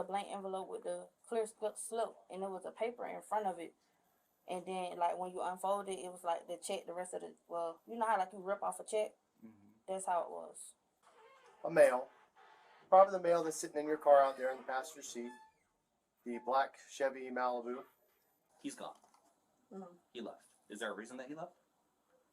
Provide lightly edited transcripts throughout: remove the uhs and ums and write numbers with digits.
a blank envelope with the clear slip, and it was a paper in front of it. And then, like, when you unfold it, it was like the check, the rest of the, well, you know how, like, you rip off a check? That's how it was. A mail. Probably the mail that's sitting in your car out there in the passenger seat. The black Chevy Malibu. He's gone. He left. Is there a reason that he left?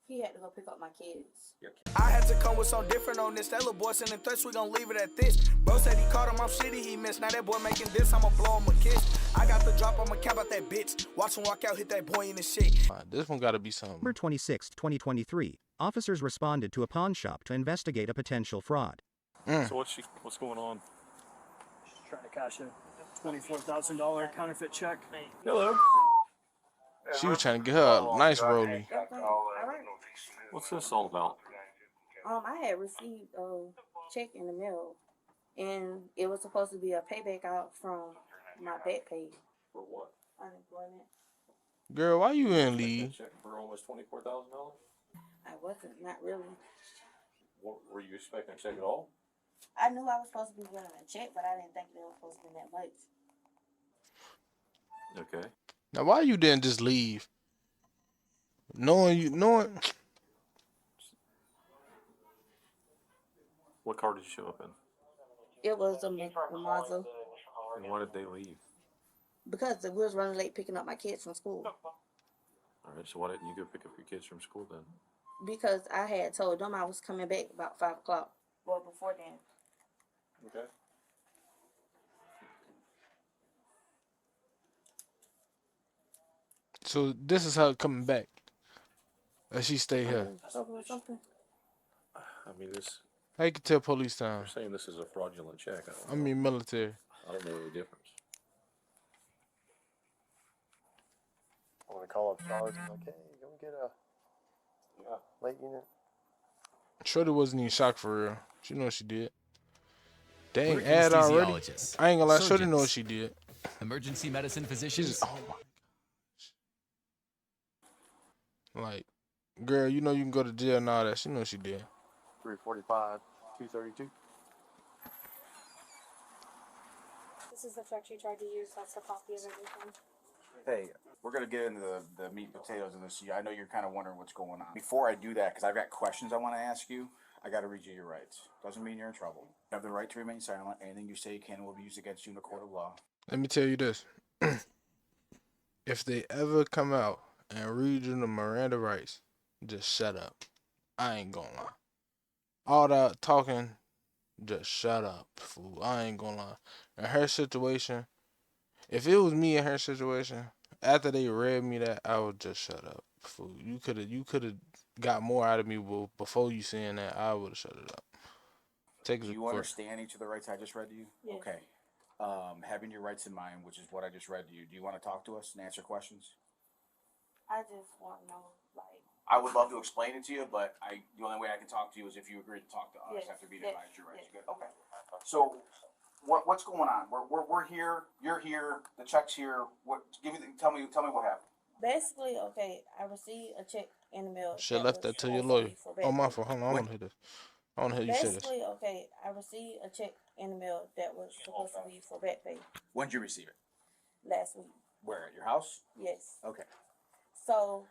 He had to go pick up my kids. Your kid. I had to come with something different on this. That little boy sending threats, we gon' leave it at this. Bro said he caught him off shitty, he missed. Now that boy making this, I'ma blow him a kiss. I got the drop, I'ma cap out that bitch. Watch him walk out, hit that boy in the shit. This one gotta be something. September 26, 2023, officers responded to a pawn shop to investigate a potential fraud. So what's going on? She's trying to cash a $24,000 counterfeit check. Hello. She was trying to get her a nice rollie. What's this all about? I had received a check in the mail, and it was supposed to be a payback out from my back pay. For what? Unemployment. Girl, why you in leave? Check for almost $24,000. I wasn't, not really. What were you expecting a check at all? I knew I was supposed to be getting a check, but I didn't think it was supposed to be that much. Okay. Now, why you didn't just leave? Knowing. What car did you show up in? It was a Mazda. And why did they leave? Because we was running late picking up my kids from school. All right. So why didn't you go pick up your kids from school then? Because I had told them I was coming back about 5 o'clock. Well, before then. Okay. So this is her coming back. As she stay here. Something. I mean, this. How you can tell police time? You're saying this is a fraudulent check. I mean military. I don't know the difference. I want to call up SARS and like, hey, can we get a late unit? Shorty wasn't even shocked for real. She know what she did. Dang, We're ad already. anesthesiologists, I ain't gonna lie, Shorty surgeons, know what she did. emergency medicine physicians. She's oh my. Like, girl, you know you can go to jail and all that. She know what she did. 345, 232. This is the check she tried to use. That's a copy of everything. Hey, we're going to get into the meat and potatoes of this. I know you're kind of wondering what's going on. Before I do that, because I've got questions I want to ask you, I got to read you your rights. Doesn't mean you're in trouble. You have the right to remain silent. Anything you say can will be used against you in a court of law. Let me tell you this. If they ever come out and read you the Miranda rights, just shut up. I ain't gonna lie. All that talking, just shut up, fool. I ain't gonna lie. In her situation, if it was me in her situation, after they read me that, I would just shut up, fool. You coulda got more out of me before you saying that. I would have shut it up. Do you understand each of the rights I just read to you? Yes. Okay. Having your rights in mind, which is what I just read to you, do you want to talk to us and answer questions? I just want to know, like. I would love to explain it to you, but the only way I can talk to you is if you agree to talk to us Yes, after being yes, advised your rights. yes. Good. Okay. So, what's going on? We're here. You're here. The check's here. Tell me what happened. Basically, okay, I received a check in the mail. Should left that to your lawyer. Oh, my fault. Hold on, I want to hear this. I want to hear you say this. Basically, okay, I received a check in the mail that was supposed to be for back pay When did you receive it? last week. Where, at your house? Yes. Okay. So,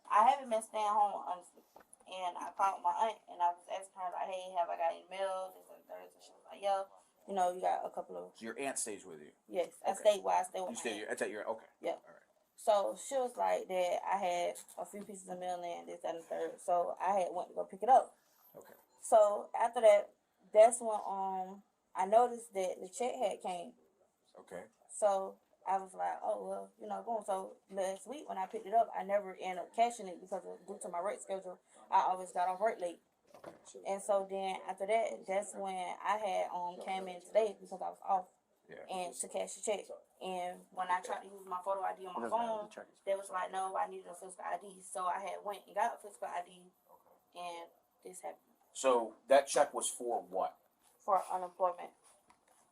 I haven't been staying home, honestly. And I called my aunt, and I was asking her, like, hey, have I got any mail? This and that. And she was like, yeah. You know, you got a couple of... So your aunt stays with you? Yes. I Okay. stay where I stay with You my stay, aunt. it's at your, okay. Yeah. All right. So, she was like that I had a few pieces of mail in, this, that, and the third. So, I had went to go pick it up. Okay. So, after that, that's when I noticed that the check had came. Okay. So, I was like, oh, well, you know, going. So, last week when I picked it up, I never ended up cashing it because due to my work schedule, I always got off work late. Okay. So, And so then after that, that's when I had came in today because I was off yeah. and to cash the check. And when I tried to use my photo ID on my phone, they was like, no, I needed a physical ID. So I had went and got a physical ID, and this happened. So that check was for what? For unemployment.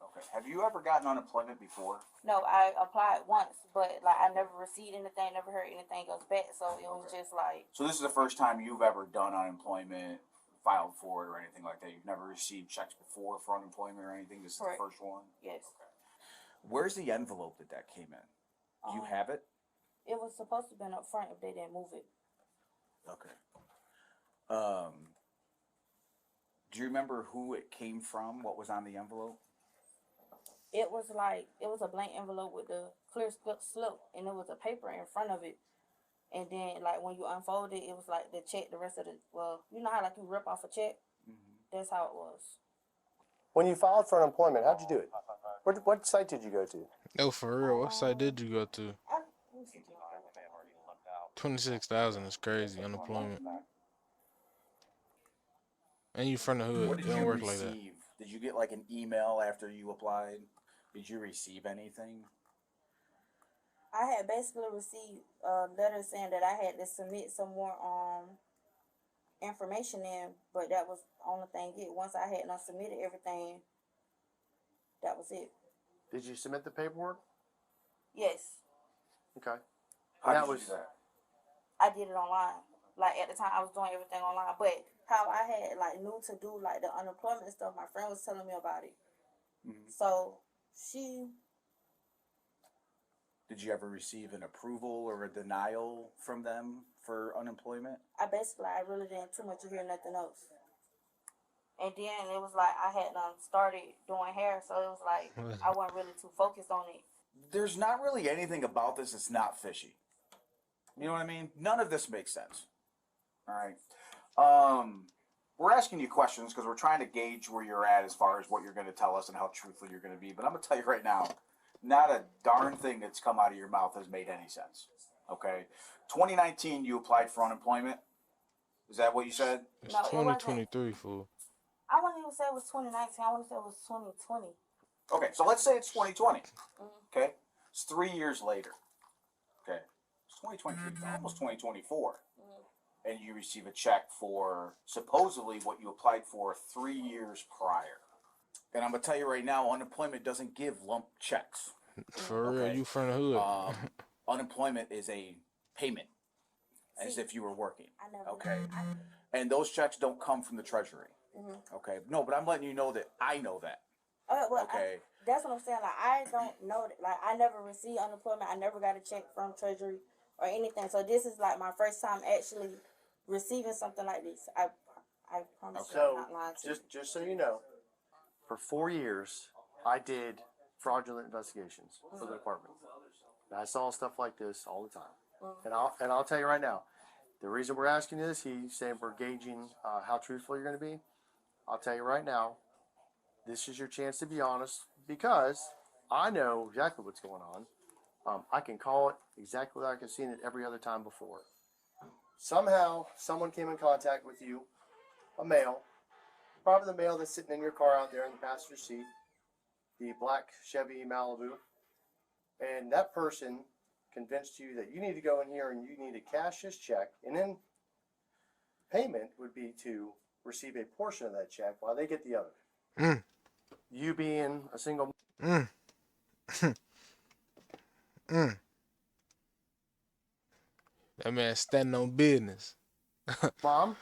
Okay. Have you ever gotten unemployment before? No, I applied once, but like I never received anything, never heard anything else back. So it was just like. So this is the first time you've ever done unemployment, filed for it, or anything like that. You've never received checks before for unemployment or anything. This is Correct. the first one. Yes. Okay. Where's the envelope that came in? Do you have it? It was supposed to have been up front if they didn't move it. Okay. Do you remember who it came from? What was on the envelope? It was a blank envelope with the clear slip, and there was a paper in front of it. And then, like, when you unfold it, it was like the check, the rest of the, well, you know how, like, you rip off a check? That's how it was. When you filed for unemployment, how'd you do it? What site did you go to? No, for real. What site did you go to? 26,000 is crazy unemployment. And you from the hood. What It did don't you work like that. receive? Did you get like an email after you applied? Did you receive anything? I had basically received a letter saying that I had to submit some more information in, but that was the only thing it. Once I had not submitted everything, that was it. Did you submit the paperwork? Yes, Okay. How That did you was- do that? I did it online. Like, at the time, I was doing everything online, but how I had, like, knew to do, like, the unemployment stuff, my friend was telling me about it. So, Did you ever receive an approval or a denial from them for unemployment? I really didn't too much hear nothing else. And then it was like I had started doing hair, so it was like I wasn't really too focused on it. There's not really anything about this that's not fishy. You know what I mean? None of this makes sense. All right. We're asking you questions because we're trying to gauge where you're at as far as what you're going to tell us and how truthful you're going to be. But I'm going to tell you right now, not a darn thing that's come out of your mouth has made any sense. Okay? 2019, you applied for unemployment. Is that what you said? It's No, it wasn't. 2023, fool. I wouldn't even say it was 2019. I want to say it was 2020. Okay, so let's say it's 2020. Okay? It's 3 years later. Okay? It's 2023, almost 2024. And you receive a check for supposedly what you applied for 3 years prior. And I'm going to tell you right now, unemployment doesn't give lump checks. For real, you from the hood. Unemployment is a payment, as if you were working. I never. Okay? And those checks don't come from the Treasury. Okay? No, but I'm letting you know that I know that. Well, Okay? that's what I'm saying. Like, I don't know that. Like, I never received unemployment. I never got a check from Treasury or anything. So this is like my first time actually receiving something like this. I promise you, I'm So, not lying to you. just so you know, for 4 years, I did fraudulent investigations for the department. And I saw stuff like this all the time. And I'll tell you right now, the reason we're asking this, he's saying we're gauging how truthful you're going to be. I'll tell you right now, this is your chance to be honest because I know exactly what's going on. I can call it exactly like I've seen it every other time before. Somehow, someone came in contact with you, a male, probably the male that's sitting in your car out there in the passenger seat, the black Chevy Malibu, and that person convinced you that you need to go in here and you need to cash this check, and then payment would be to receive a portion of that check while they get the other. You being a single... That man standing on business. Mom,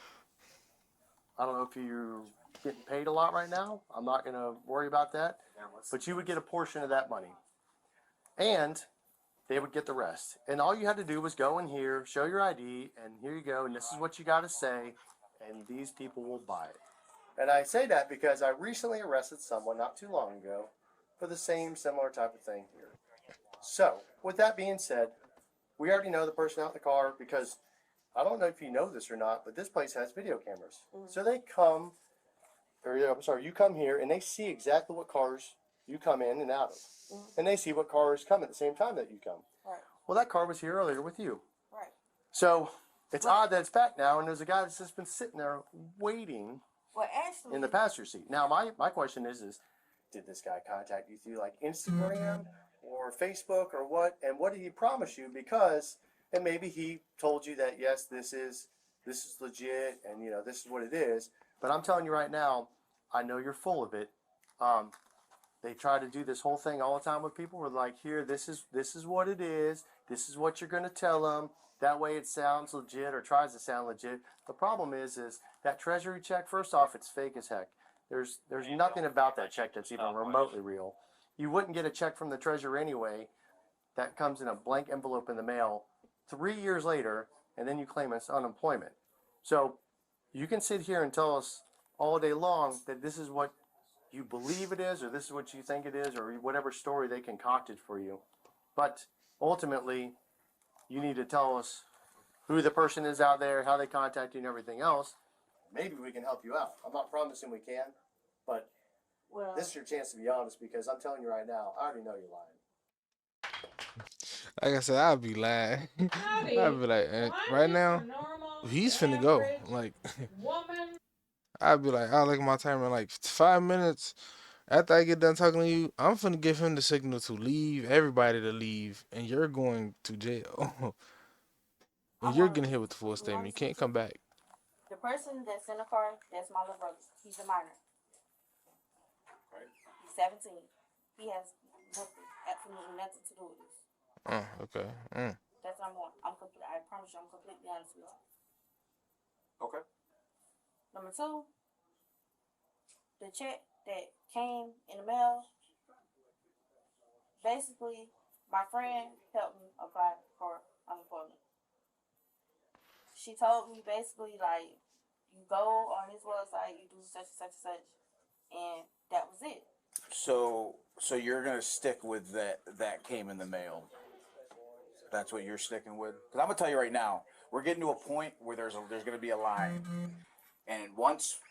I don't know if you're getting paid a lot right now. I'm not going to worry about that. But you would get a portion of that money. And they would get the rest. And all you had to do was go in here, show your ID, and here you go, and this is what you got to say, and these people will buy it. And I say that because I recently arrested someone not too long ago for the same similar type of thing here. So, with that being said, we already know the person out in the car because I don't know if you know this or not, but this place has video cameras. So they come, you come here and they see exactly what cars you come in and out of. And they see what cars come at the same time that you come. Right. Well, that car was here earlier with you. Right. So it's odd that it's back now and there's a guy that's just been sitting there waiting Well, actually, in the passenger seat. Now, my question is did this guy contact you through like Instagram or Facebook or what? And what did he promise you? Because, and maybe he told you that, yes, this is legit and, you know, this is what it is. But I'm telling you right now, I know you're full of it. They try to do this whole thing all the time with people. We're like, here, this is what it is. This is what you're going to tell them. That way it sounds legit or tries to sound legit. The problem is that Treasury check, first off, it's fake as heck. There's nothing about that check that's even remotely real. you wouldn't get a check from the treasurer anyway that comes in a blank envelope in the mail 3 years later, and then you claim it's unemployment. So you can sit here and tell us all day long that this is what you believe it is, or this is what you think it is, or whatever story they concocted for you. But ultimately, you need to tell us who the person is out there, how they contact you, and everything else. Maybe we can help you out. I'm not promising we can, but Well, this is your chance to be honest, because I'm telling you right now, I already know you're lying. Like I said, I'd be lying. I'd be like, right now, he's finna go. Like, I'd be like, I'll look at my timer in like 5 minutes. After I get done talking to you, I'm finna give him the signal to leave, everybody to leave, and you're going to jail. And you're getting hit with the full statement. You can't come back. the person that's in the car, that's my little brother. He's a minor. He's 17. He has nothing, absolutely nothing to do with this. Okay. That's number one. I promise you, I'm completely honest with you. Okay. Number two, the check that came in the mail, basically, my friend helped me apply for unemployment. She told me basically, like, you go on his website, you do such and such and such, and that was it. So you're gonna stick with that came in the mail. That's what you're sticking with. Because I'm gonna tell you right now, we're getting to a point where there's gonna be a line, and once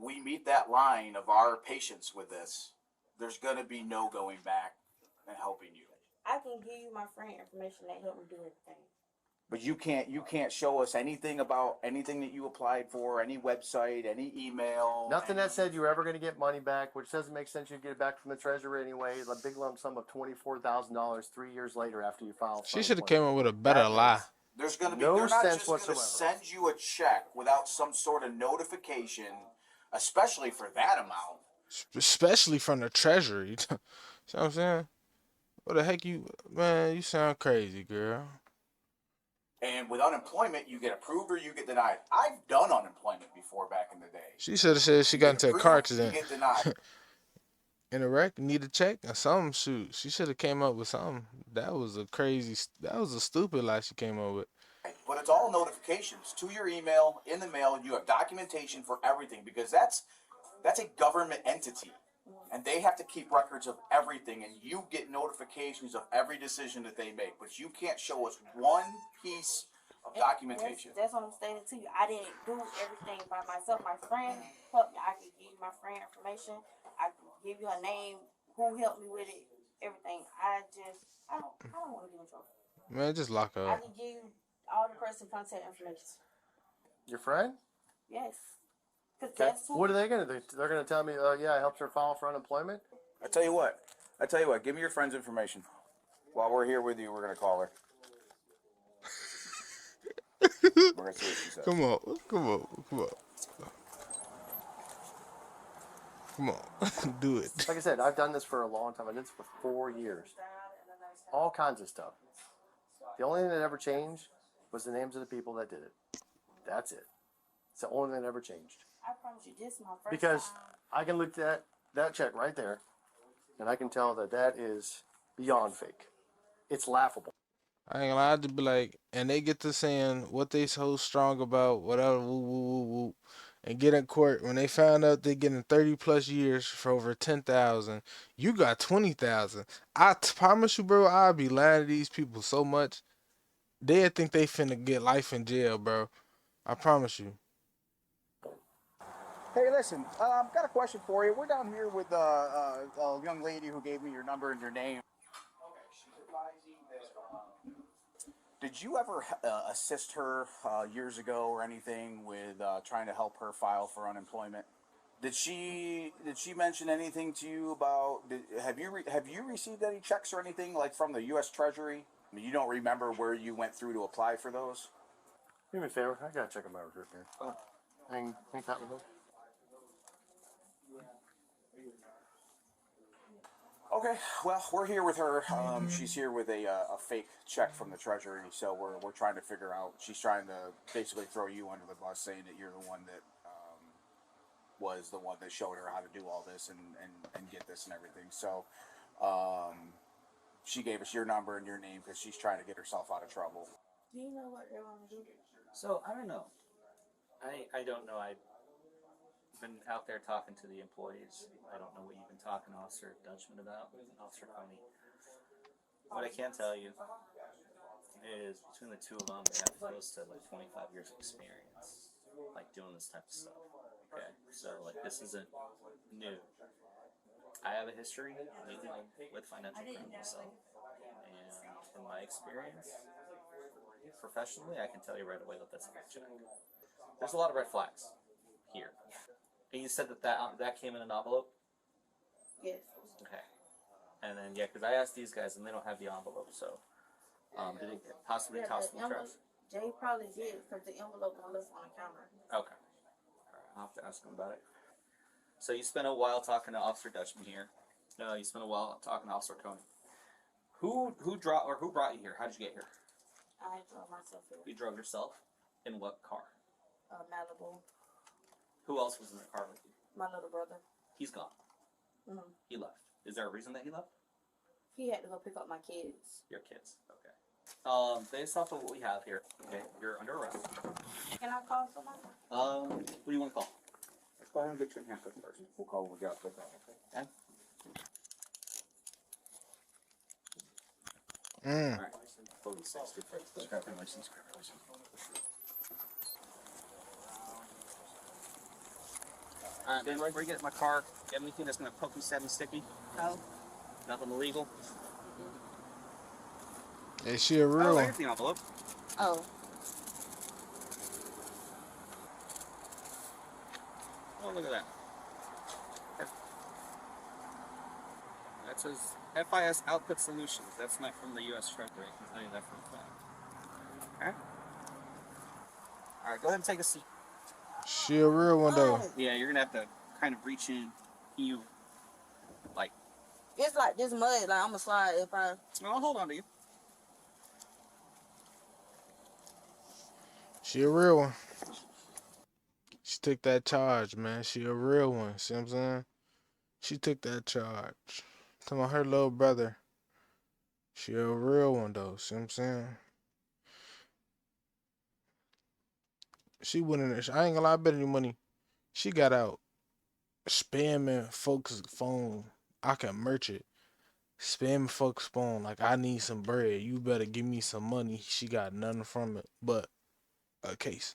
we meet that line of our patience with this, there's gonna be no going back and helping you. I can give you my friend information that helped me do everything. But you can't show us anything about anything that you applied for, any website, any email. Nothing that said you were ever going to get money back, which doesn't make sense. You get it back from the treasurer anyway. A big lump sum of $24,000 3 years later after you file. She should have came up with a better lie. There's gonna be No they're not sense just gonna whatsoever. send you a check without some sort of notification, especially for that amount. Especially from the treasury. See what I'm saying? What the heck man, you sound crazy, girl. And with unemployment, you get approved or you get denied. I've done unemployment before back in the day. She should have said she got into a car accident. You get denied. In a wreck, need a check or something. Shoot, she should have came up with something. That was a stupid lie she came up with. But it's all notifications to your email, in the mail. You have documentation for everything because that's a government entity. And they have to keep records of everything, and you get notifications of every decision that they make. But you can't show us one piece of documentation. That's what I'm stating to you. I didn't do everything by myself. My friend helped me. I can give you my friend information. I can give you her name, who helped me with it, everything. I don't want to get in trouble. Man, just lock her I up. can give you all the person contact information. Your friend? Yes. Cause Okay. that's who. What are they going to do? They're going to tell me, yeah, I helped her file for unemployment? I tell you what. Give me your friend's information. While we're here with you, we're gonna call her. We're gonna see what she says. Come on. Do it. Like I said, I've done this for a long time. I did this for 4 years. All kinds of stuff. The only thing that ever changed was the names of the people that did it. That's it. It's the only thing that ever changed. I promise you, this is my first Because time. I can look at that check right there, and I can tell that is beyond fake. It's laughable. I ain't gonna lie, I'd just be like, and they get to saying what they so strong about, whatever, woo, woo, woo, woo, and get in court. When they found out they getting 30+ years for over 10,000, you got 20,000. I promise you, bro, I'd be lying to these people so much. They'd think they finna get life in jail, bro. I promise you. Hey, listen, I've got a question for you. We're down here with a young lady who gave me your number and your name. Did you ever assist her years ago or anything with trying to help her file for unemployment? Did she mention anything to you about? Have you received any checks or anything like from the U.S. Treasury? I mean, you don't remember where you went through to apply for those? Do me a favor. I gotta check on my recruit here. Oh, hang tight with them. Okay, well, we're here with her. She's here with a fake check from the Treasury, so we're trying to figure out. She's trying to basically throw you under the bus, saying that you're the one that was the one that showed her how to do all this and get this and everything. So She gave us your number and your name because she's trying to get herself out of trouble. Do you know what they want to do? So I don't know. I don't know. I've been out there talking to the employees. I don't know what you've been talking to Officer Dutchman about, Officer Coney. What I can tell you is between the two of them, they have close to like 25 years of experience, like doing this type of stuff. Okay, so like this isn't new. I have a history dealing with financial criminals, so, and from my experience, professionally, I can tell you right away that that's a big check. There's a lot of red flags here. And you said that came in an envelope? Yes. Okay. And then, yeah, because I asked these guys and they don't have the envelope, so did it possibly toss in the trash? Jay probably did because the envelope was left on the counter. Okay. All right, I'll have to ask him about it. So you spent a while talking to Officer Dutchman here. You spent a while talking to Officer Coney. Who brought you here? How did you get here? I drove myself here. You drove yourself? In what car? Malibu. Who else was in the car with you? My little brother. He's gone. Mm-hmm. He left. Is there a reason that he left? He had to go pick up my kids. Your kids. Okay. Based off of what we have here, okay, you're under arrest. Can I call somebody? What do you want to call? Let's go ahead and get you in handcuffs first. We'll call when we got put down, okay? All right. Police 60 first. Grab your license, grab your license. Alright, Ben, before you get in my car, you have anything that's going to poke you, stab me, sticky? No. Nothing illegal? Is she a real one? There's the envelope. Oh. Oh, look at that. That says FIS Output Solutions. That's not from the U.S. Treasury. I can tell you that for a fact. Alright? Alright, go ahead and take a seat. She a real one though. Yeah, you're gonna have to kind of reach in. You like. It's like this mud. Like I'm gonna slide if I. Well, I'll hold on to you. She a real one. She took that charge, man. She a real one. See what I'm saying? She took that charge. Talking about her little brother. She a real one though. See what I'm saying? She went in there. I ain't gonna lie, I bet any money. She got out spamming folks' phone. I can merch it. Spamming folks' phone like I need some bread. You better give me some money. She got nothing from it but a case.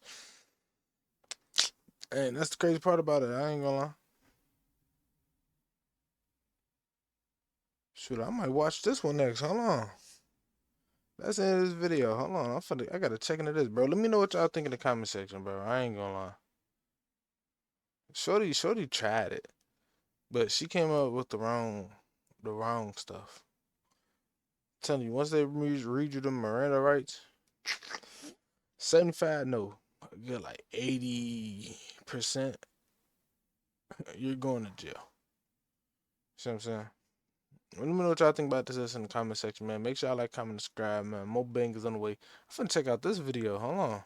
And that's the crazy part about it. I ain't gonna lie. Shoot, I might watch this one next. Hold on. That's the end of this video. Hold on. I gotta check into this, bro. Let me know what y'all think in the comment section, bro. I ain't gonna lie. Shorty tried it. But she came up with the wrong stuff. I'm telling you, once they read you the Miranda rights, 75, no. A good like 80%, you're going to jail. See what I'm saying? Let me know what y'all think about this in the comment section, man. Make sure y'all like, comment, subscribe, man. More bangers on the way. I'm finna check out this video. Hold on.